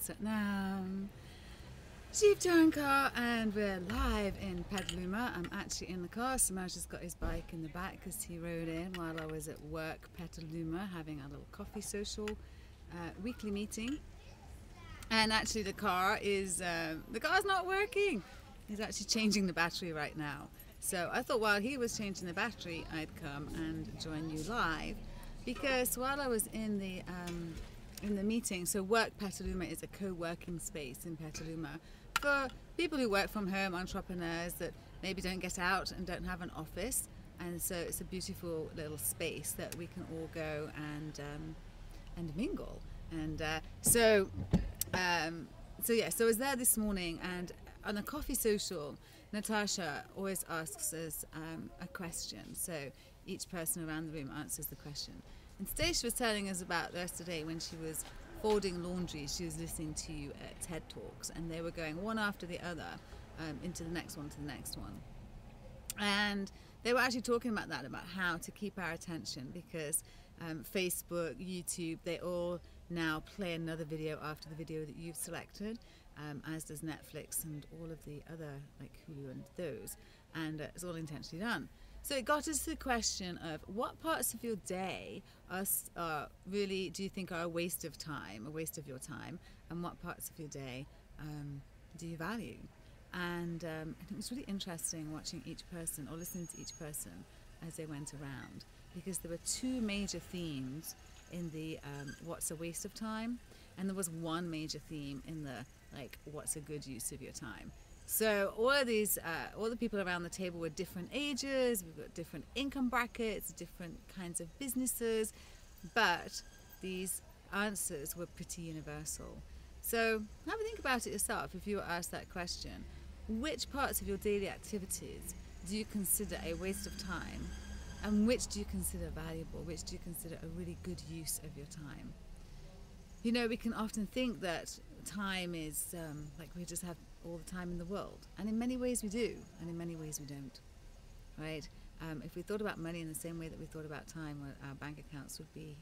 Satnam. Jeep touring car, and we're live in Petaluma. I'm actually in the car. Samaj has got his bike in the back because he rode in while I was at work, Petaluma, having a little coffee social weekly meeting. And actually the car's not working. He's actually changing the battery right now. So I thought while he was changing the battery, I'd come and join you live, because while I was in the meeting, so Work Petaluma is a co-working space in Petaluma for people who work from home, entrepreneurs that maybe don't get out and don't have an office, and so it's a beautiful little space that we can all go and mingle. And so I was there this morning, and on a coffee social, Natasha always asks us a question. So each person around the room answers the question. And today she was telling us about yesterday when she was folding laundry, she was listening to TED Talks, and they were going one after the other into the next one to the next one. And they were actually talking about that, about how to keep our attention, because Facebook, YouTube, they all now play another video after the video that you've selected, as does Netflix and all of the other, like Hulu and those, and it's all intentionally done. So it got us to the question of what parts of your day really do you think are a waste of time, a waste of your time, and what parts of your day do you value? And it was really interesting watching each person, or listening to each person as they went around, because there were two major themes in the what's a waste of time, and there was one major theme in the what's a good use of your time. So all of these, all the people around the table were different ages, we've got different income brackets, different kinds of businesses, but these answers were pretty universal. So have a think about it yourself. If you were asked that question, which parts of your daily activities do you consider a waste of time, and which do you consider valuable, which do you consider a really good use of your time? You know, we can often think that time is we just have all the time in the world, and in many ways we do, and in many ways we don't, right? If we thought about money in the same way that we thought about time, our bank accounts would be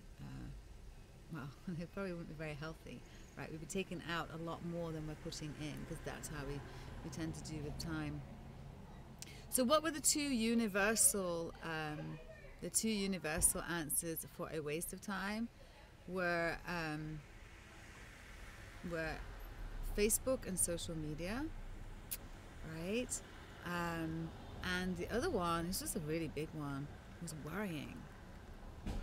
they probably wouldn't be very healthy, right? We'd be taking out a lot more than we're putting in, because that's how we tend to do with time. So what were the two universal answers for a waste of time? Were Facebook and social media, right? And the other one, it's just a really big one, was worrying,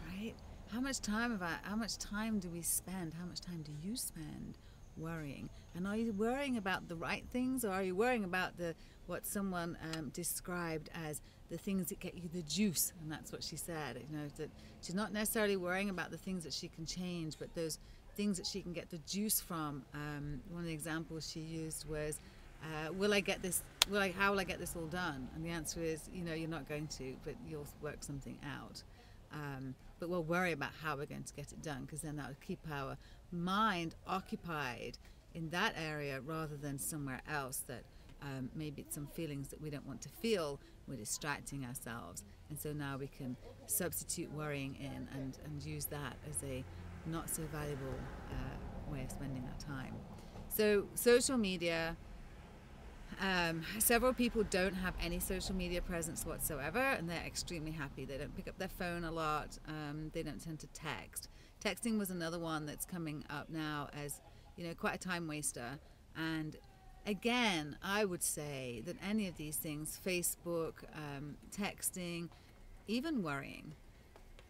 right? How much time do we spend? How much time do you spend worrying? And are you worrying about the right things, or are you worrying about what someone described as the things that get you the juice? And that's what she said, you know, that she's not necessarily worrying about the things that she can change, but those things that she can get the juice from. One of the examples she used was, how will I get this all done? And the answer is, you know, you're not going to, but you'll work something out. But we'll worry about how we're going to get it done, because then that will keep our mind occupied in that area rather than somewhere else that maybe it's some feelings that we don't want to feel. We're distracting ourselves, and so now we can substitute worrying in and use that as a not so valuable way of spending our time. So social media, several people don't have any social media presence whatsoever, and they're extremely happy. They don't pick up their phone a lot. They don't tend to text. Texting was another one that's coming up now as, you know, quite a time waster. And again, I would say that any of these things, Facebook, texting, even worrying,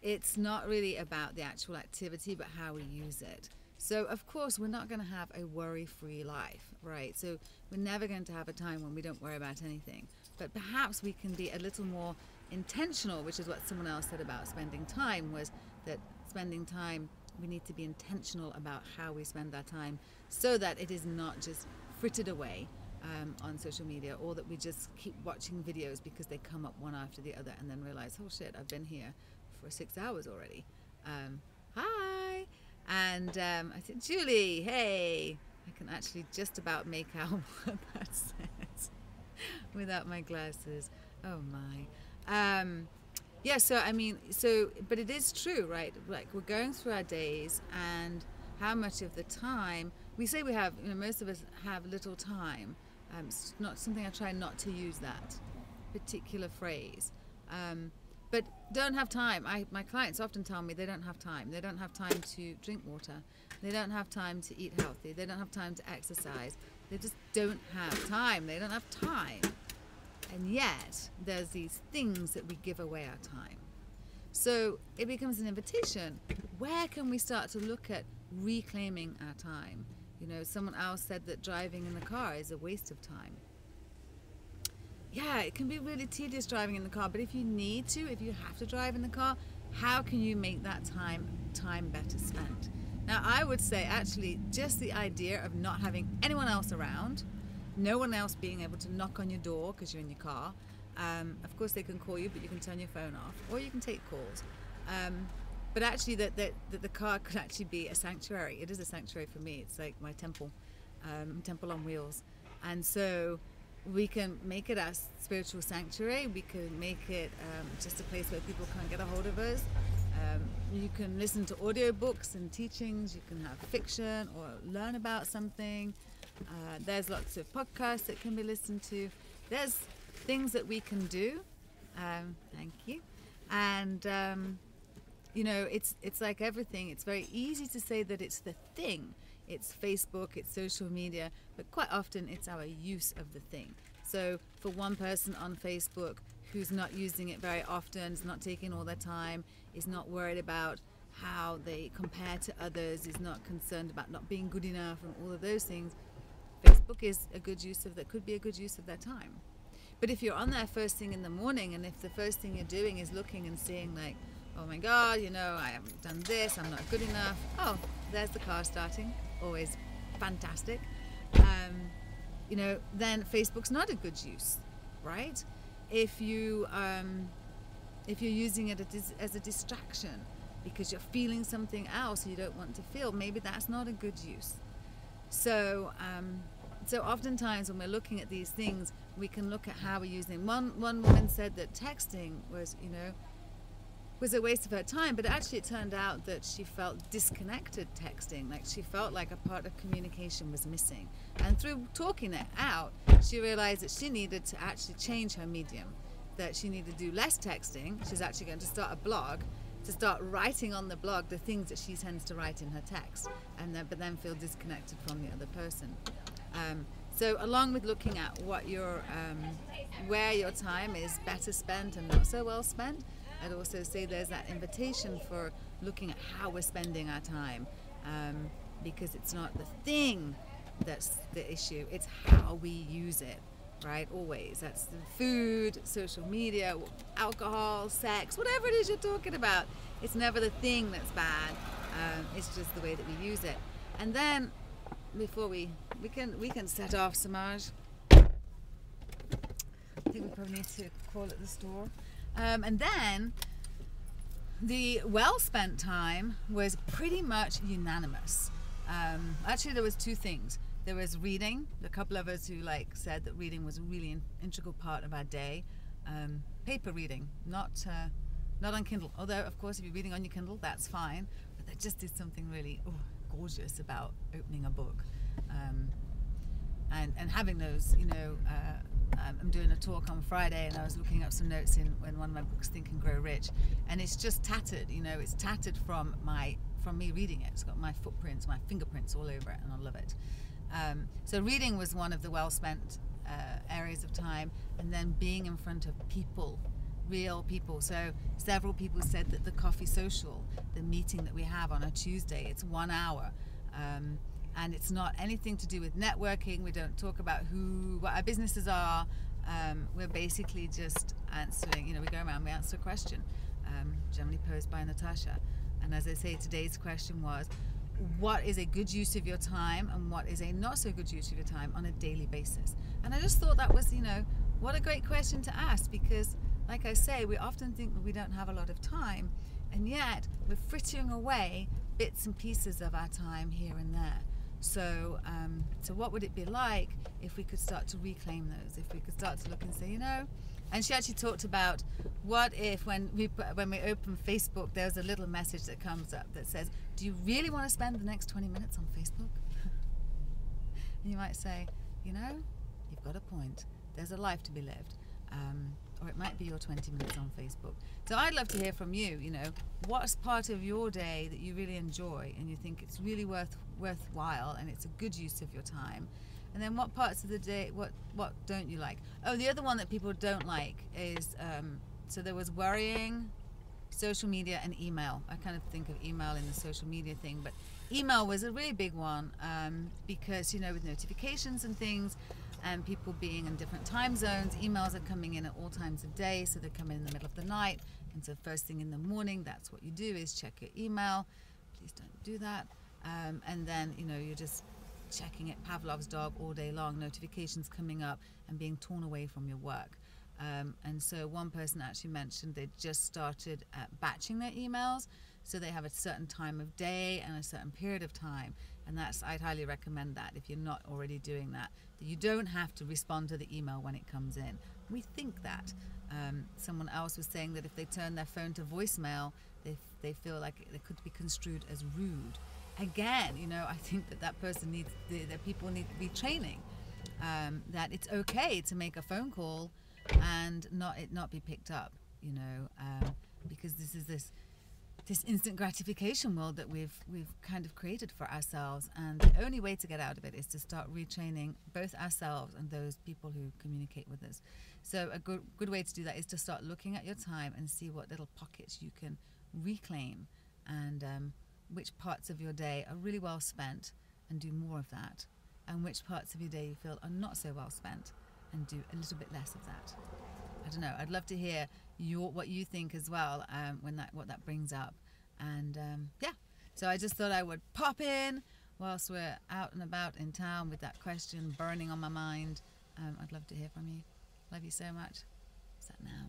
it's not really about the actual activity, but how we use it. So of course we're not going to have a worry-free life, right? So we're never going to have a time when we don't worry about anything. But perhaps we can be a little more intentional, which is what someone else said about spending time, was that spending time, we need to be intentional about how we spend our time, so that it is not just frittered away on social media, or that we just keep watching videos because they come up one after the other, and then realize, oh shit, I've been here for 6 hours already. Hi. And I said, Julie, hey. I can actually just about make out what that says without my glasses. Oh my. Yeah, so I mean, but it is true, right? Like, we're going through our days, and how much of the time we say we have, most of us have little time. It's not something, I try not to use that particular phrase. But don't have time. My clients often tell me they don't have time. They don't have time to drink water. They don't have time to eat healthy. They don't have time to exercise. They just don't have time. They don't have time. And yet, there's these things that we give away our time. So it becomes an invitation. Where can we start to look at reclaiming our time? Someone else said that driving in the car is a waste of time. Yeah, it can be really tedious driving in the car, but if you have to drive in the car, how can you make that time better spent? Now, I would say actually just the idea of not having anyone else around, no one else being able to knock on your door because you're in your car. Of course, they can call you, but you can turn your phone off, or you can take calls. But actually, that the car could actually be a sanctuary. It is a sanctuary for me. It's like my temple, temple on wheels. And so we can make it our spiritual sanctuary. We can make it just a place where people can't get a hold of us. You can listen to audiobooks and teachings. You can have fiction or learn about something. There's lots of podcasts that can be listened to. There's things that we can do. Thank you. And it's like everything. It's very easy to say that it's the thing. It's Facebook, it's social media, but quite often it's our use of the thing. So for one person on Facebook who's not using it very often, is not taking all their time, is not worried about how they compare to others, is not concerned about not being good enough and all of those things, Facebook is a good use of that, could be a good use of their time. But if you're on there first thing in the morning, and if the first thing you're doing is looking and seeing like, oh my God, I haven't done this, I'm not good enough. Oh, there's the car starting. Always fantastic. Then Facebook's not a good use, right? If you're using it as a distraction because you're feeling something else you don't want to feel, maybe that's not a good use. So oftentimes when we're looking at these things, we can look at how we're using. One woman said that texting was a waste of her time, but actually it turned out that she felt disconnected texting, like she felt like a part of communication was missing. And through talking it out, she realized that she needed to actually change her medium, that she needed to do less texting. She's actually going to start a blog, to start writing on the blog the things that she tends to write in her text, but then feel disconnected from the other person. So along with looking at what where your time is better spent and not so well spent, I'd also say there's that invitation for looking at how we're spending our time, because it's not the thing that's the issue, it's how we use it, right? Always. That's the food, social media, alcohol, sex, whatever it is you're talking about. It's never the thing that's bad, it's just the way that we use it. And then before we can set off, Samaj, I think we probably need to call it the store. And then the well-spent time was pretty much unanimous. Actually, there was two things. There was reading. A couple of us who said that reading was a really integral part of our day. Paper reading, not on Kindle. Although, of course, if you're reading on your Kindle, that's fine. But there just is something really gorgeous about opening a book and having those. I'm doing a talk on Friday, and I was looking up some notes in one of my books, Think and Grow Rich, and it's just tattered. It's tattered from me reading it. It's got my footprints, my fingerprints all over it, and I love it. So reading was one of the well-spent areas of time, and then being in front of people, real people. So several people said that the coffee social, the meeting that we have on a Tuesday, it's 1 hour. And it's not anything to do with networking. We don't talk about what our businesses are. We're basically just answering, we go around, we answer a question, generally posed by Natasha. And as I say, today's question was, what is a good use of your time and what is a not so good use of your time on a daily basis? And I just thought that was, what a great question to ask, because like I say, we often think that we don't have a lot of time, and yet we're frittering away bits and pieces of our time here and there. So what would it be like if we could start to reclaim those, if we could start to look and say, and she actually talked about what if when we open Facebook, there's a little message that comes up that says, do you really want to spend the next 20 minutes on Facebook? you might say, you know, you've got a point. There's a life to be lived. Or it might be your 20 minutes on Facebook. So I'd love to hear from you, you know, what's part of your day that you really enjoy and you think it's really worthwhile and it's a good use of your time? And then what parts of the day, what don't you like? Oh, the other one that people don't like is, so there was worrying, social media, and email. I kind of think of email in the social media thing, but email was a really big one, because, you know, with notifications and things, and people being in different time zones, emails are coming in at all times of day, so they come in the middle of the night, and so first thing in the morning, that's what you do, is check your email. Please don't do that. And then, you know, you're just checking it, Pavlov's dog, all day long, notifications coming up and being torn away from your work. And so one person actually mentioned they just started batching their emails, so they have a certain time of day and a certain period of time, and I'd highly recommend that if you're not already doing that you don't have to respond to the email when it comes in. We think that. Someone else was saying that if they turn their phone to voicemail, they feel like it could be construed as rude. Again, you know, I think that person needs, that people need to be training, that it's okay to make a phone call and not be picked up, you know, because this is this instant gratification world that we've kind of created for ourselves, and the only way to get out of it is to start retraining both ourselves and those people who communicate with us. So a good way to do that is to start looking at your time and see what little pockets you can reclaim, and which parts of your day are really well spent, and do more of that, and which parts of your day you feel are not so well spent, and do a little bit less of that. I don't know, I'd love to hear what you think as well, what that brings up. And yeah, so I just thought I would pop in whilst we're out and about in town with that question burning on my mind. I'd love to hear from you. Love you so much. Sat now.